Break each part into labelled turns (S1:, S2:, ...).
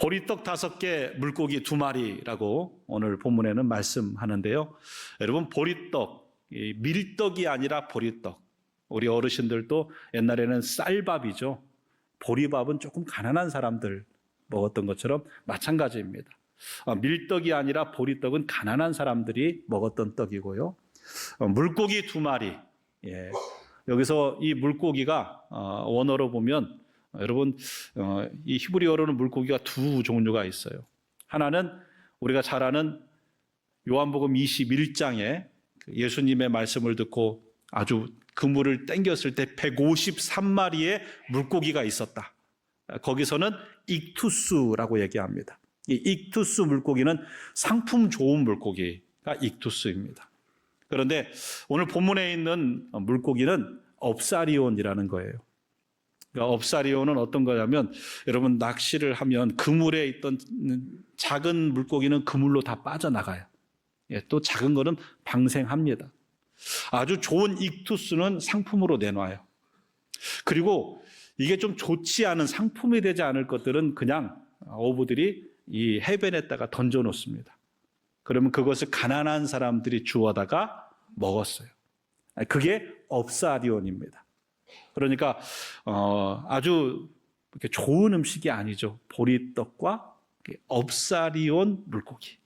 S1: 보리떡 5개, 물고기 2마리라고 오늘 본문에는 말씀하는데요. 여러분, 보리떡, 밀떡이 아니라 보리떡. 우리 어르신들도 옛날에는 쌀밥이죠. 보리밥은 조금 가난한 사람들 먹었던 것처럼 마찬가지입니다. 밀떡이 아니라 보리떡은 가난한 사람들이 먹었던 떡이고요. 물고기 2마리. 예. 여기서 이 물고기가 원어로 보면 여러분, 이 히브리어로는 물고기가 2 종류가 있어요. 하나는 우리가 잘 아는 요한복음 21장에 예수님의 말씀을 듣고 아주 그물을 땡겼을 때 153마리의 물고기가 있었다. 거기서는 익투스라고 얘기합니다. 이 익투스 물고기는 상품 좋은 물고기가 익투스입니다. 그런데 오늘 본문에 있는 물고기는 업사리온이라는 거예요. 그러니까 업사리온은 어떤 거냐면 여러분, 낚시를 하면 그물에 있던 작은 물고기는 그물로 다 빠져나가요. 또 작은 거는 방생합니다. 아주 좋은 익투스는 상품으로 내놔요. 그리고 이게 좀 좋지 않은 상품이 되지 않을 것들은 그냥 어부들이 이 해변에다가 던져 놓습니다. 그러면 그것을 가난한 사람들이 주워다가 먹었어요. 그게 업사리온입니다. 그러니까 아주 이렇게 좋은 음식이 아니죠. 보리떡과 업사리온 물고기.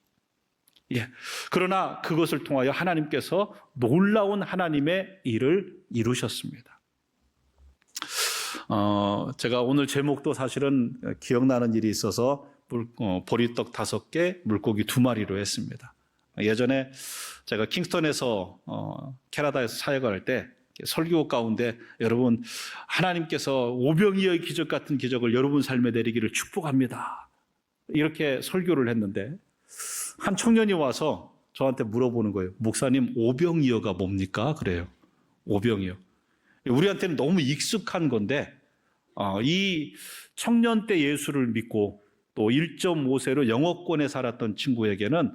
S1: 예. 그러나 그것을 통하여 하나님께서 놀라운 하나님의 일을 이루셨습니다. 제가 오늘 제목도 사실은 기억나는 일이 있어서 보리떡 5개, 물고기 2마리로 했습니다. 예전에 제가 킹스턴에서 캐나다에서 사역을 할 때 설교 가운데 여러분, 하나님께서 오병이어의 기적 같은 기적을 여러분 삶에 내리기를 축복합니다. 이렇게 설교를 했는데 한 청년이 와서 저한테 물어보는 거예요. 목사님, 오병이어가 뭡니까? 그래요. 오병이어. 우리한테는 너무 익숙한 건데 이 청년 때 예수를 믿고 또 1.5세로 영어권에 살았던 친구에게는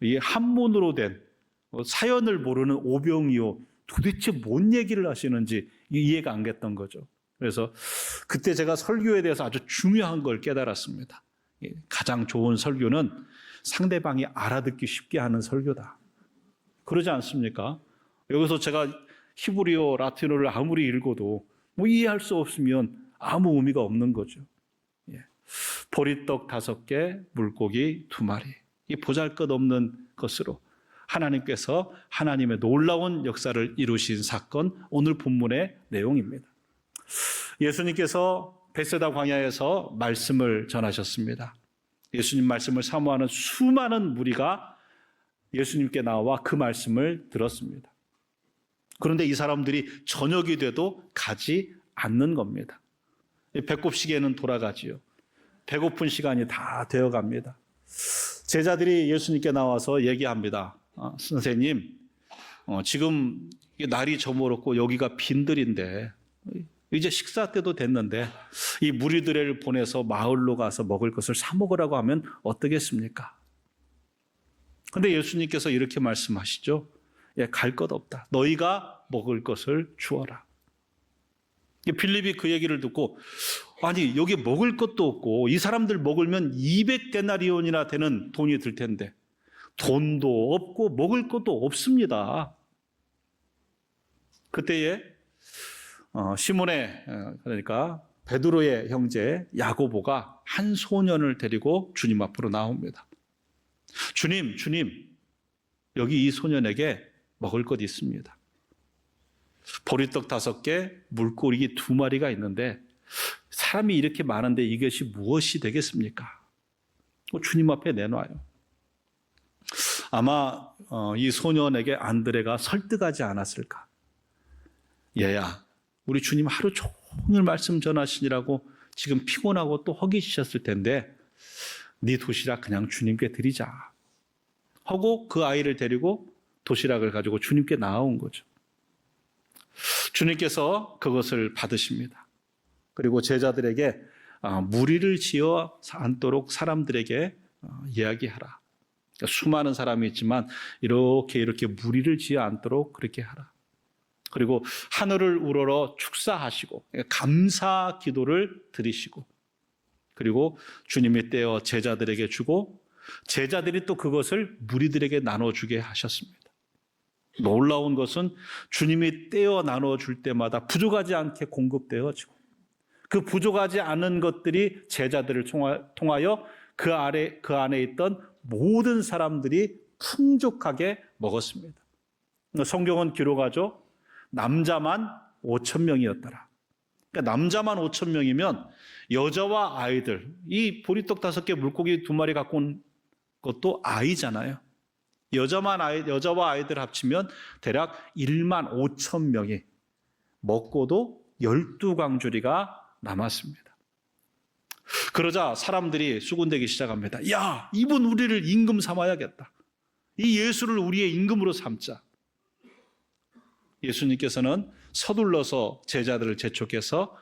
S1: 이 한문으로 된 사연을 모르는 오병이어, 도대체 뭔 얘기를 하시는지 이해가 안 됐던 거죠. 그래서 그때 제가 설교에 대해서 아주 중요한 걸 깨달았습니다. 가장 좋은 설교는 상대방이 알아듣기 쉽게 하는 설교다. 그러지 않습니까? 여기서 제가 히브리어, 라틴어를 아무리 읽어도 이해할 수 없으면 아무 의미가 없는 거죠. 보리떡 5개, 물고기 2마리. 이 보잘것없는 것으로 하나님께서 하나님의 놀라운 역사를 이루신 사건, 오늘 본문의 내용입니다. 예수님께서 벳세다 광야에서 말씀을 전하셨습니다. 예수님 말씀을 사모하는 수많은 무리가 예수님께 나와 그 말씀을 들었습니다. 그런데 이 사람들이 저녁이 돼도 가지 않는 겁니다. 배꼽 시계는 돌아가지요. 배고픈 시간이 다 되어갑니다. 제자들이 예수님께 나와서 얘기합니다. 선생님, 지금 날이 저물었고 여기가 빈들인데 이제 식사 때도 됐는데 이 무리들을 보내서 마을로 가서 먹을 것을 사 먹으라고 하면 어떻겠습니까? 그런데 예수님께서 이렇게 말씀하시죠. 갈 것 없다. 너희가 먹을 것을 주어라. 빌립이 그 얘기를 듣고, 아니 여기 먹을 것도 없고 이 사람들 먹으면 200데나리온이나 되는 돈이 들 텐데 돈도 없고 먹을 것도 없습니다. 그때에 시몬의, 그러니까 베드로의 형제 야고보가 한 소년을 데리고 주님 앞으로 나옵니다. 주님, 여기 이 소년에게 먹을 것 있습니다. 보리떡 5개, 물고기 2마리가 있는데 사람이 이렇게 많은데 이것이 무엇이 되겠습니까? 주님 앞에 내놔요. 아마 이 소년에게 안드레가 설득하지 않았을까? 얘야, 우리 주님 하루 종일 말씀 전하시느라고 지금 피곤하고 또 허기지셨을 텐데 네 도시락 그냥 주님께 드리자 하고 그 아이를 데리고 도시락을 가지고 주님께 나아온 거죠. 주님께서 그것을 받으십니다. 그리고 제자들에게 무리를 지어 앉도록 사람들에게 이야기하라. 그러니까 수많은 사람이 있지만 이렇게 무리를 지어 앉도록 그렇게 하라. 그리고 하늘을 우러러 축사하시고 감사 기도를 드리시고 그리고 주님이 떼어 제자들에게 주고 제자들이 또 그것을 무리들에게 나눠주게 하셨습니다. 놀라운 것은 주님이 떼어 나눠줄 때마다 부족하지 않게 공급되어지고 그 부족하지 않은 것들이 제자들을 통하여 그 안에 있던 모든 사람들이 풍족하게 먹었습니다. 성경은 기록하죠. 남자만 5,000명이었더라. 그러니까 남자만 5,000명이면 여자와 아이들, 이 보리떡 5개 물고기 2마리 갖고 온 것도 아이잖아요. 여자와 아이들 합치면 대략 15,000명이 먹고도 12광주리가 남았습니다. 그러자 사람들이 수군대기 시작합니다. 야, 이분 우리를 임금 삼아야겠다. 이 예수를 우리의 임금으로 삼자. 예수님께서는 서둘러서 제자들을 재촉해서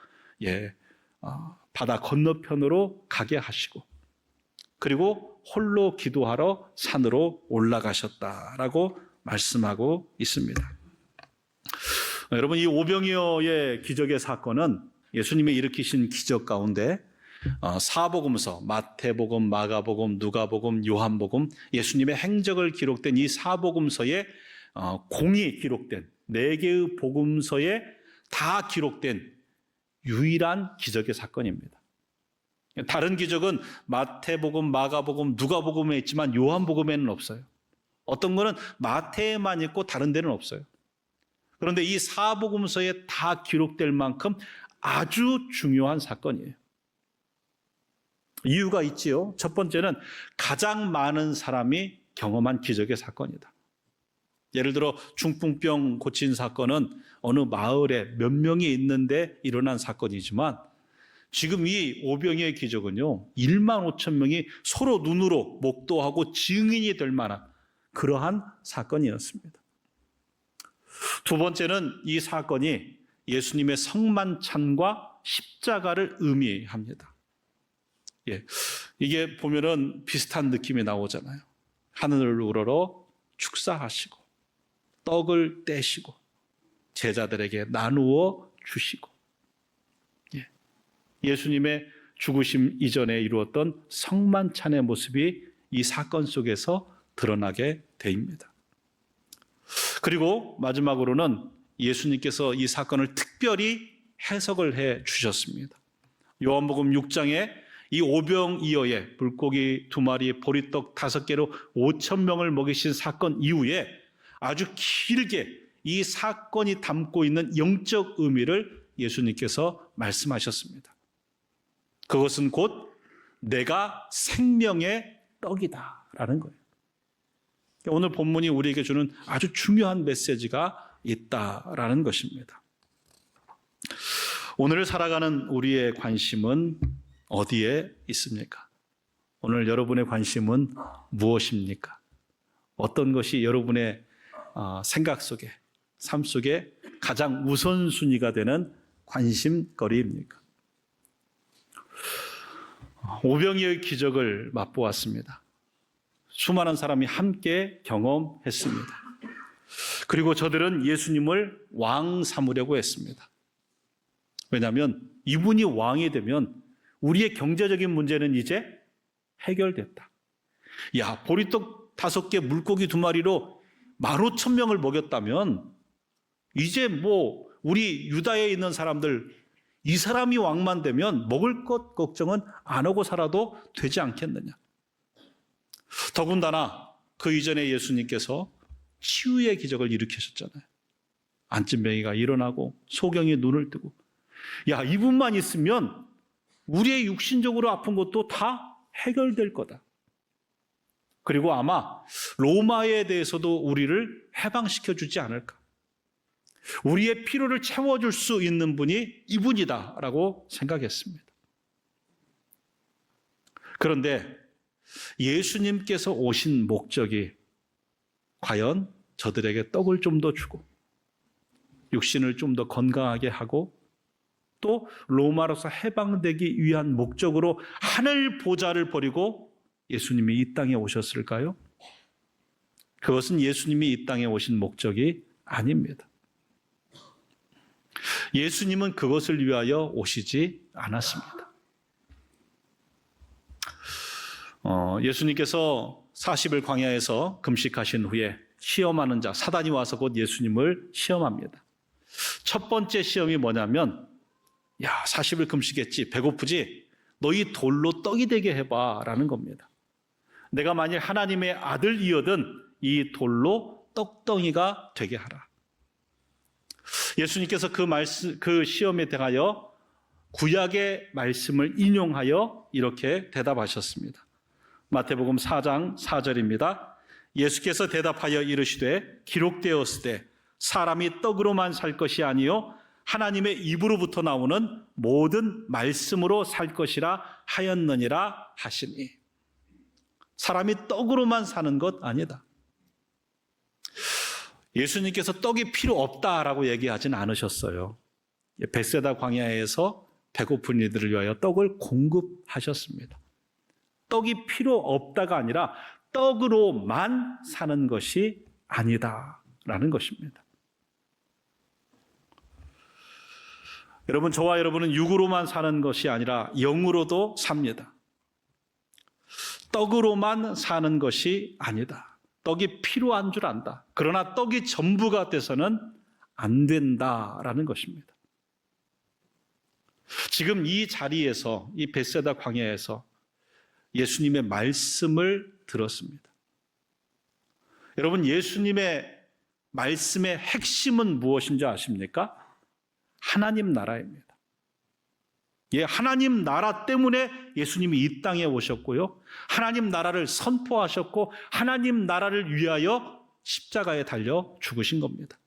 S1: 바다 건너편으로 가게 하시고 그리고 홀로 기도하러 산으로 올라가셨다라고 말씀하고 있습니다. 여러분, 이 오병이어의 기적의 사건은 예수님이 일으키신 기적 가운데 사복음서, 마태복음, 마가복음, 누가복음, 요한복음, 예수님의 행적을 기록된 이 사복음서에 공이 기록된 4개의 복음서에 다 기록된 유일한 기적의 사건입니다. 다른 기적은 마태복음, 마가복음, 누가복음에 있지만 요한복음에는 없어요. 어떤 거는 마태에만 있고 다른 데는 없어요. 그런데 이 사복음서에 다 기록될 만큼 아주 중요한 사건이에요. 이유가 있지요. 첫 번째는 가장 많은 사람이 경험한 기적의 사건이다. 예를 들어 중풍병 고친 사건은 어느 마을에 몇 명이 있는데 일어난 사건이지만 지금 이 오병이어의 기적은요, 15,000명이 서로 눈으로 목도하고 증인이 될 만한 그러한 사건이었습니다. 두 번째는 이 사건이 예수님의 성만찬과 십자가를 의미합니다. 이게 보면은 비슷한 느낌이 나오잖아요. 하늘을 우러러 축사하시고 떡을 떼시고 제자들에게 나누어 주시고 예수님의 죽으심 이전에 이루었던 성만찬의 모습이 이 사건 속에서 드러나게 됩니다. 그리고 마지막으로는 예수님께서 이 사건을 특별히 해석을 해 주셨습니다. 요한복음 6장에 이 오병이어의 물고기 2마리, 보리떡 5개로 5,000명을 먹이신 사건 이후에 아주 길게 이 사건이 담고 있는 영적 의미를 예수님께서 말씀하셨습니다. 그것은 곧 내가 생명의 떡이다라는 거예요. 오늘 본문이 우리에게 주는 아주 중요한 메시지가 있다라는 것입니다. 오늘을 살아가는 우리의 관심은 어디에 있습니까? 오늘 여러분의 관심은 무엇입니까? 어떤 것이 여러분의 생각 속에, 삶 속에 가장 우선순위가 되는 관심거리입니까? 오병이어의 기적을 맛보았습니다. 수많은 사람이 함께 경험했습니다. 그리고 저들은 예수님을 왕 삼으려고 했습니다. 왜냐하면 이분이 왕이 되면 우리의 경제적인 문제는 이제 해결됐다. 야, 보리떡 5개, 물고기 2마리로 15,000명을 먹였다면 이제 우리 유다에 있는 사람들 이 사람이 왕만 되면 먹을 것 걱정은 안 하고 살아도 되지 않겠느냐. 더군다나 그 이전에 예수님께서 치유의 기적을 일으키셨잖아요. 안진뱅이가 일어나고 소경이 눈을 뜨고 야, 이분만 있으면 우리의 육신적으로 아픈 것도 다 해결될 거다. 그리고 아마 로마에 대해서도 우리를 해방시켜 주지 않을까. 우리의 필요를 채워줄 수 있는 분이 이분이다라고 생각했습니다. 그런데 예수님께서 오신 목적이 과연 저들에게 떡을 좀 더 주고 육신을 좀 더 건강하게 하고 또 로마로서 해방되기 위한 목적으로 하늘 보좌를 버리고 예수님이 이 땅에 오셨을까요? 그것은 예수님이 이 땅에 오신 목적이 아닙니다. 예수님은 그것을 위하여 오시지 않았습니다. 예수님께서 40일 광야에서 금식하신 후에 시험하는 자, 사단이 와서 곧 예수님을 시험합니다. 첫 번째 시험이 뭐냐면, 야, 40일 금식했지, 배고프지? 너희 돌로 떡이 되게 해봐 라는 겁니다. 내가 만일 하나님의 아들이거든 이 돌로 떡덩이가 되게 하라. 예수님께서 그 시험에 대하여 구약의 말씀을 인용하여 이렇게 대답하셨습니다. 마태복음 4장 4절입니다. 예수께서 대답하여 이르시되 기록되었으되 사람이 떡으로만 살 것이 아니요 하나님의 입으로부터 나오는 모든 말씀으로 살 것이라 하였느니라 하시니. 사람이 떡으로만 사는 것 아니다. 예수님께서 떡이 필요 없다라고 얘기하진 않으셨어요. 벳세다 광야에서 배고픈 이들을 위하여 떡을 공급하셨습니다. 떡이 필요 없다가 아니라 떡으로만 사는 것이 아니다라는 것입니다. 여러분, 저와 여러분은 육으로만 사는 것이 아니라 영으로도 삽니다. 떡으로만 사는 것이 아니다. 떡이 필요한 줄 안다. 그러나 떡이 전부가 돼서는 안 된다라는 것입니다. 지금 이 자리에서, 이 벳세다 광야에서 예수님의 말씀을 들었습니다. 여러분, 예수님의 말씀의 핵심은 무엇인지 아십니까? 하나님 나라입니다. 예, 하나님 나라 때문에 예수님이 이 땅에 오셨고요. 하나님 나라를 선포하셨고 하나님 나라를 위하여 십자가에 달려 죽으신 겁니다.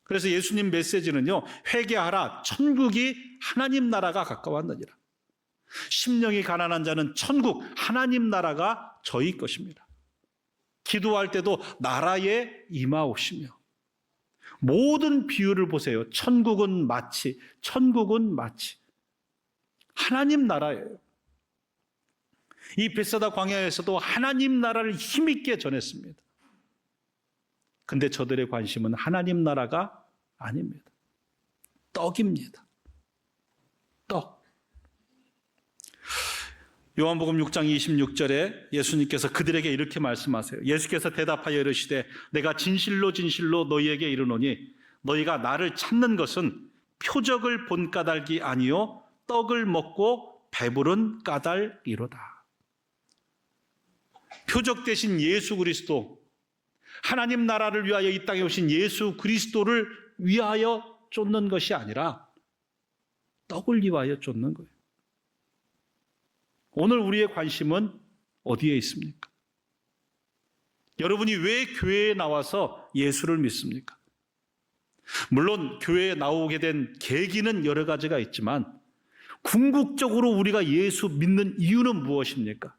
S1: 그래서 예수님 메시지는요, 회개하라, 천국이 하나님 나라가 가까웠느니라. 심령이 가난한 자는 천국, 하나님 나라가 저희 것입니다. 기도할 때도 나라에 임하옵시며. 모든 비유를 보세요. 천국은 마치 하나님 나라예요. 이 벳세다 광야에서도 하나님 나라를 힘있게 전했습니다. 근데 저들의 관심은 하나님 나라가 아닙니다. 떡입니다. 떡. 요한복음 6장 26절에 예수님께서 그들에게 이렇게 말씀하세요. 예수께서 대답하여 이르시되 내가 진실로 진실로 너희에게 이르노니 너희가 나를 찾는 것은 표적을 본 까닭이 아니요 떡을 먹고 배부른 까닭이로다. 표적 대신 예수 그리스도, 하나님 나라를 위하여 이 땅에 오신 예수 그리스도를 위하여 쫓는 것이 아니라 떡을 위하여 쫓는 거예요. 오늘 우리의 관심은 어디에 있습니까? 여러분이 왜 교회에 나와서 예수를 믿습니까? 물론 교회에 나오게 된 계기는 여러 가지가 있지만 궁극적으로 우리가 예수 믿는 이유는 무엇입니까?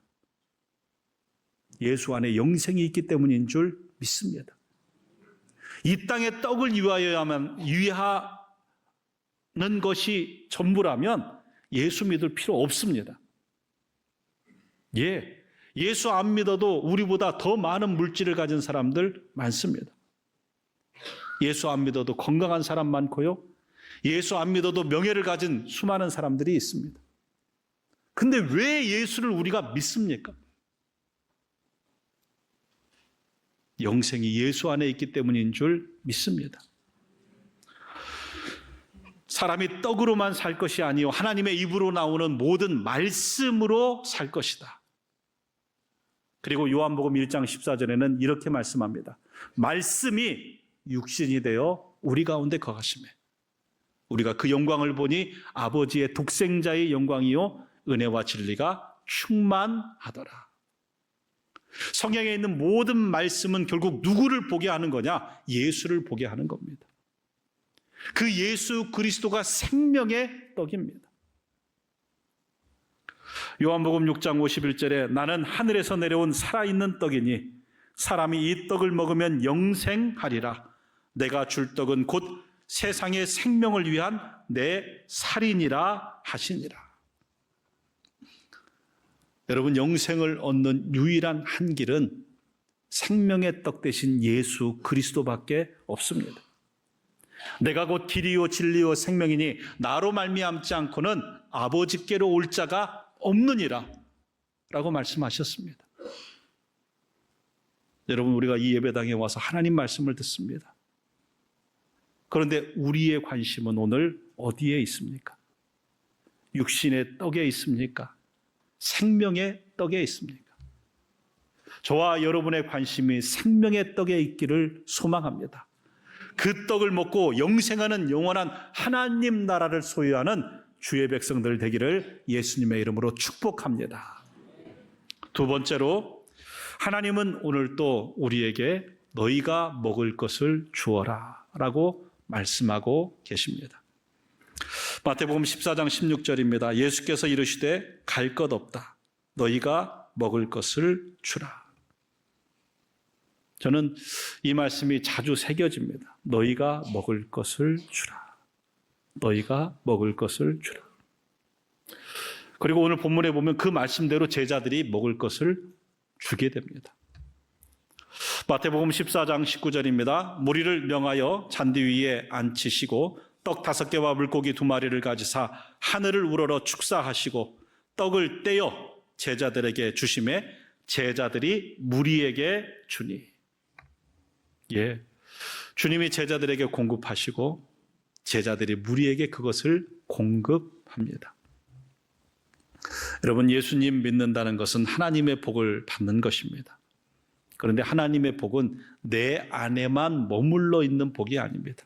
S1: 예수 안에 영생이 있기 때문인 줄 믿습니다. 이 땅의 떡을 위하는 것이 전부라면 예수 믿을 필요 없습니다. 예, 예수 안 믿어도 우리보다 더 많은 물질을 가진 사람들 많습니다. 예수 안 믿어도 건강한 사람 많고요. 예수 안 믿어도 명예를 가진 수많은 사람들이 있습니다. 근데 왜 예수를 우리가 믿습니까? 영생이 예수 안에 있기 때문인 줄 믿습니다. 사람이 떡으로만 살 것이 아니요 하나님의 입으로 나오는 모든 말씀으로 살 것이다. 그리고 요한복음 1장 14절에는 이렇게 말씀합니다. 말씀이 육신이 되어 우리 가운데 거하시매 우리가 그 영광을 보니 아버지의 독생자의 영광이요 은혜와 진리가 충만하더라. 성경에 있는 모든 말씀은 결국 누구를 보게 하는 거냐? 예수를 보게 하는 겁니다. 그 예수 그리스도가 생명의 떡입니다. 요한복음 6장 51절에 나는 하늘에서 내려온 살아있는 떡이니 사람이 이 떡을 먹으면 영생하리라. 내가 줄 떡은 곧 세상의 생명을 위한 내 살이니라 하시니라. 여러분, 영생을 얻는 유일한 한 길은 생명의 떡 대신 예수 그리스도밖에 없습니다. 내가 곧 길이요 진리요 생명이니 나로 말미암지 않고는 아버지께로 올 자가 없느니라. 라고 말씀하셨습니다. 여러분, 우리가 이 예배당에 와서 하나님 말씀을 듣습니다. 그런데 우리의 관심은 오늘 어디에 있습니까? 육신의 떡에 있습니까? 생명의 떡에 있습니까? 저와 여러분의 관심이 생명의 떡에 있기를 소망합니다. 그 떡을 먹고 영생하는 영원한 하나님 나라를 소유하는 주의 백성들 되기를 예수님의 이름으로 축복합니다. 두 번째로, 하나님은 오늘 또 우리에게 너희가 먹을 것을 주어라 라고 말씀하고 계십니다. 마태복음 14장 16절입니다. 예수께서 이르시되 갈 것 없다. 너희가 먹을 것을 주라. 저는 이 말씀이 자주 새겨집니다. 너희가 먹을 것을 주라. 너희가 먹을 것을 주라. 그리고 오늘 본문에 보면 그 말씀대로 제자들이 먹을 것을 주게 됩니다. 마태복음 14장 19절입니다. 무리를 명하여 잔디 위에 앉히시고 떡 5개와 물고기 2마리를 가지사 하늘을 우러러 축사하시고 떡을 떼어 제자들에게 주시매 제자들이 무리에게 주니. 예, 주님이 제자들에게 공급하시고 제자들이 무리에게 그것을 공급합니다. 여러분, 예수님 믿는다는 것은 하나님의 복을 받는 것입니다. 그런데 하나님의 복은 내 안에만 머물러 있는 복이 아닙니다.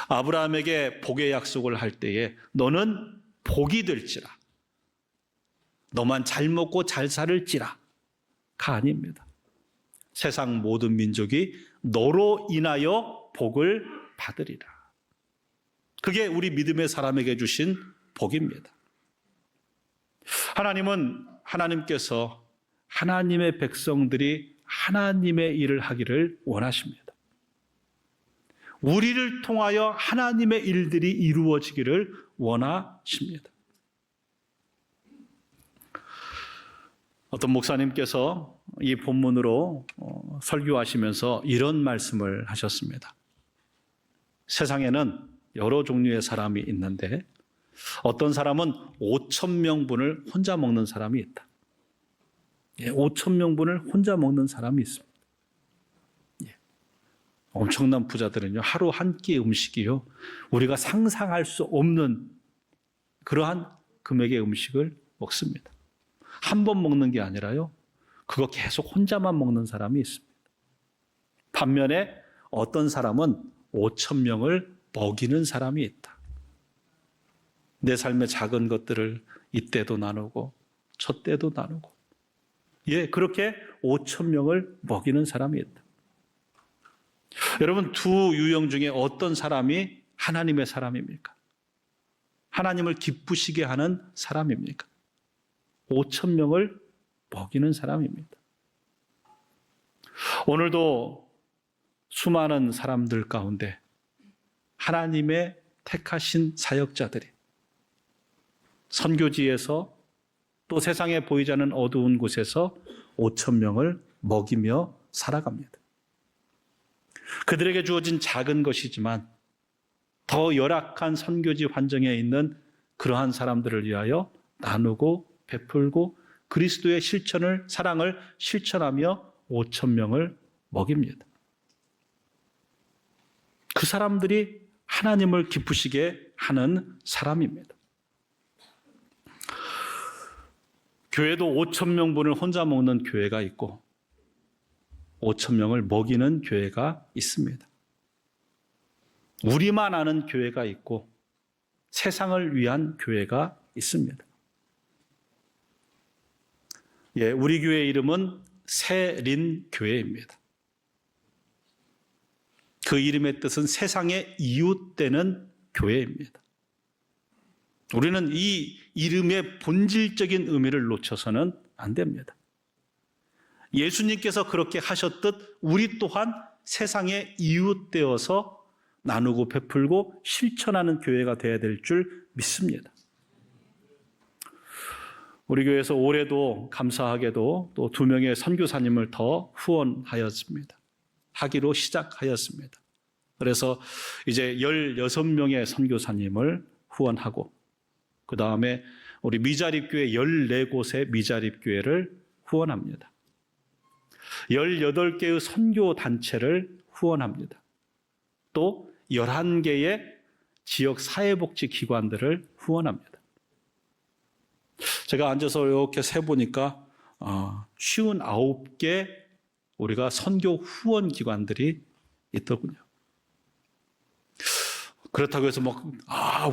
S1: 아브라함에게 복의 약속을 할 때에 너는 복이 될지라, 너만 잘 먹고 잘 살을지라가 아닙니다. 세상 모든 민족이 너로 인하여 복을 받으리라. 그게 우리 믿음의 사람에게 주신 복입니다. 하나님께서 하나님의 백성들이 하나님의 일을 하기를 원하십니다. 우리를 통하여 하나님의 일들이 이루어지기를 원하십니다. 어떤 목사님께서 이 본문으로 설교하시면서 이런 말씀을 하셨습니다. 세상에는 여러 종류의 사람이 있는데 어떤 사람은 5,000명분을 혼자 먹는 사람이 있다. 5,000명분을 혼자 먹는 사람이 있습니다. 엄청난 부자들은요, 하루 한 끼 음식이요, 우리가 상상할 수 없는 그러한 금액의 음식을 먹습니다. 한 번 먹는 게 아니라요, 그거 계속 혼자만 먹는 사람이 있습니다. 반면에 어떤 사람은 5,000명을 먹이는 사람이 있다. 내 삶의 작은 것들을 이때도 나누고 저때도 나누고, 그렇게 5,000명을 먹이는 사람이 있다. 여러분, 두 유형 중에 어떤 사람이 하나님의 사람입니까? 하나님을 기쁘시게 하는 사람입니까? 5,000명을 먹이는 사람입니다. 오늘도 수많은 사람들 가운데 하나님의 택하신 사역자들이 선교지에서 또 세상에 보이지 않는 어두운 곳에서 5,000명을 먹이며 살아갑니다. 그들에게 주어진 작은 것이지만 더 열악한 선교지 환경에 있는 그러한 사람들을 위하여 나누고 베풀고 그리스도의 사랑을 실천하며 5,000명을 먹입니다. 그 사람들이 하나님을 기쁘시게 하는 사람입니다. 교회도 5,000명분을 혼자 먹는 교회가 있고 5,000명을 먹이는 교회가 있습니다. 우리만 아는 교회가 있고 세상을 위한 교회가 있습니다. 우리 교회 이름은 세린교회입니다. 그 이름의 뜻은 세상의 이웃되는 교회입니다. 우리는 이 이름의 본질적인 의미를 놓쳐서는 안 됩니다. 예수님께서 그렇게 하셨듯 우리 또한 세상의 이웃되어서 나누고 베풀고 실천하는 교회가 되어야 될 줄 믿습니다. 우리 교회에서 올해도 감사하게도 또 2명의 선교사님을 더 후원하였습니다. 하기로 시작하였습니다. 그래서 이제 16명의 선교사님을 후원하고 그 다음에 우리 미자립교회 14곳의 미자립교회를 후원합니다. 18개의 선교단체를 후원합니다. 또 11개의 지역 사회복지기관들을 후원합니다. 제가 앉아서 이렇게 세보니까 59개 우리가 선교 후원 기관들이 있더군요. 그렇다고 해서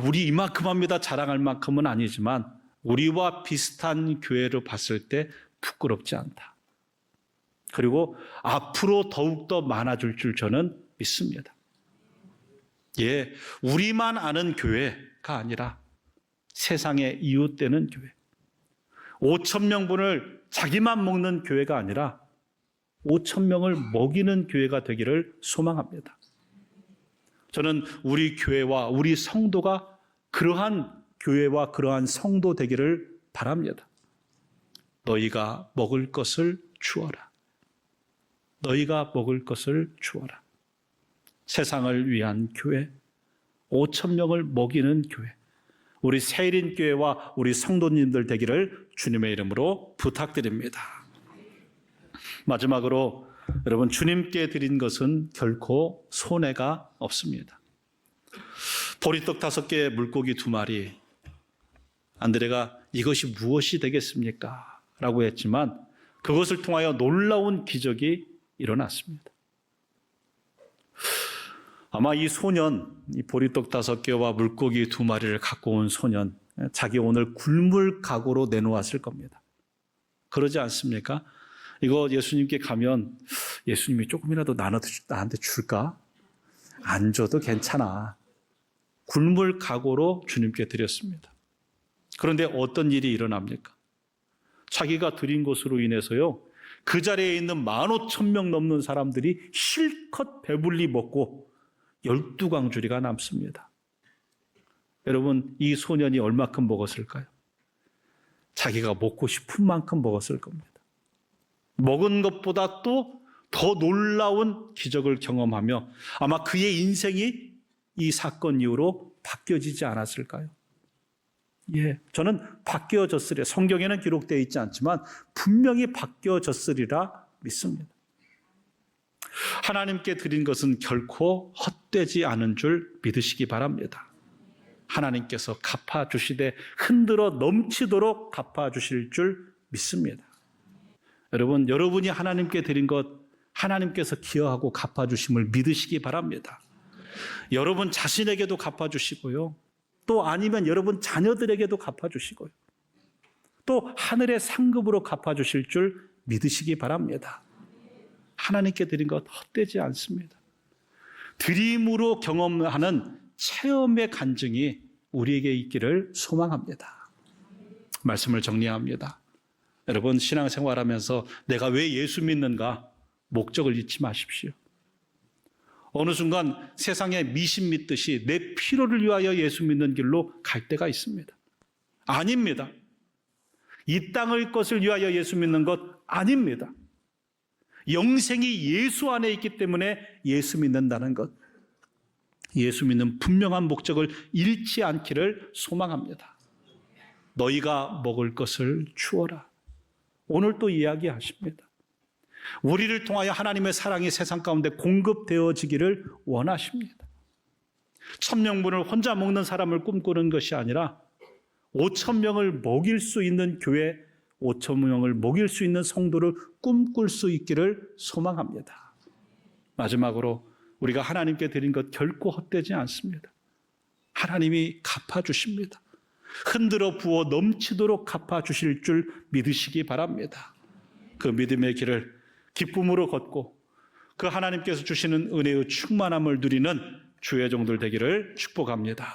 S1: 우리 이만큼 합니다 자랑할 만큼은 아니지만 우리와 비슷한 교회를 봤을 때 부끄럽지 않다. 그리고 앞으로 더욱더 많아질 줄 저는 믿습니다. 예, 우리만 아는 교회가 아니라 세상의 이웃되는 교회. 5,000명분을 자기만 먹는 교회가 아니라 5,000명을 먹이는 교회가 되기를 소망합니다. 저는 우리 교회와 우리 성도가 그러한 교회와 그러한 성도 되기를 바랍니다. 너희가 먹을 것을 주어라. 너희가 먹을 것을 주어라. 세상을 위한 교회, 5,000명을 먹이는 교회, 우리 세일인교회와 우리 성도님들 되기를 주님의 이름으로 부탁드립니다. 마지막으로 여러분, 주님께 드린 것은 결코 손해가 없습니다. 보리떡 5개, 물고기 2마리. 안드레가 이것이 무엇이 되겠습니까? 라고 했지만 그것을 통하여 놀라운 기적이 일어났습니다. 아마 이 소년, 이 보리떡 5개와 물고기 2마리를 갖고 온 소년, 자기 오늘 굶을 각오로 내놓았을 겁니다. 그러지 않습니까? 이거 예수님께 가면 예수님이 조금이라도 나한테 줄까? 안 줘도 괜찮아. 굶을 각오로 주님께 드렸습니다. 그런데 어떤 일이 일어납니까? 자기가 드린 것으로 인해서요, 그 자리에 있는 15,000명 넘는 사람들이 실컷 배불리 먹고 12광주리가 남습니다. 여러분, 이 소년이 얼마큼 먹었을까요? 자기가 먹고 싶은 만큼 먹었을 겁니다. 먹은 것보다 또 더 놀라운 기적을 경험하며 아마 그의 인생이 이 사건 이후로 바뀌어지지 않았을까요? 예, 저는 바뀌어졌으리라. 성경에는 기록되어 있지 않지만 분명히 바뀌어졌으리라 믿습니다. 하나님께 드린 것은 결코 헛되지 않은 줄 믿으시기 바랍니다. 하나님께서 갚아주시되 흔들어 넘치도록 갚아주실 줄 믿습니다. 여러분, 여러분이 하나님께 드린 것 하나님께서 기여하고 갚아주심을 믿으시기 바랍니다. 여러분 자신에게도 갚아주시고요. 또 아니면 여러분 자녀들에게도 갚아주시고요. 또 하늘의 상급으로 갚아주실 줄 믿으시기 바랍니다. 하나님께 드린 것 헛되지 않습니다. 드림으로 경험하는 체험의 간증이 우리에게 있기를 소망합니다. 말씀을 정리합니다. 여러분, 신앙생활하면서 내가 왜 예수 믿는가 목적을 잊지 마십시오. 어느 순간 세상에 미신 믿듯이 내 필요를 위하여 예수 믿는 길로 갈 때가 있습니다. 아닙니다. 이 땅의 것을 위하여 예수 믿는 것 아닙니다. 영생이 예수 안에 있기 때문에 예수 믿는다는 것, 예수 믿는 분명한 목적을 잃지 않기를 소망합니다. 너희가 먹을 것을 주어라. 오늘 또 이야기하십니다. 우리를 통하여 하나님의 사랑이 세상 가운데 공급되어지기를 원하십니다. 1,000명분을 혼자 먹는 사람을 꿈꾸는 것이 아니라 5,000명을 먹일 수 있는 교회, 5,000명을 먹일 수 있는 성도를 꿈꿀 수 있기를 소망합니다. 마지막으로 우리가 하나님께 드린 것 결코 헛되지 않습니다. 하나님이 갚아주십니다. 흔들어 부어 넘치도록 갚아주실 줄 믿으시기 바랍니다. 그 믿음의 길을 기쁨으로 걷고 그 하나님께서 주시는 은혜의 충만함을 누리는 주의 종들 되기를 축복합니다.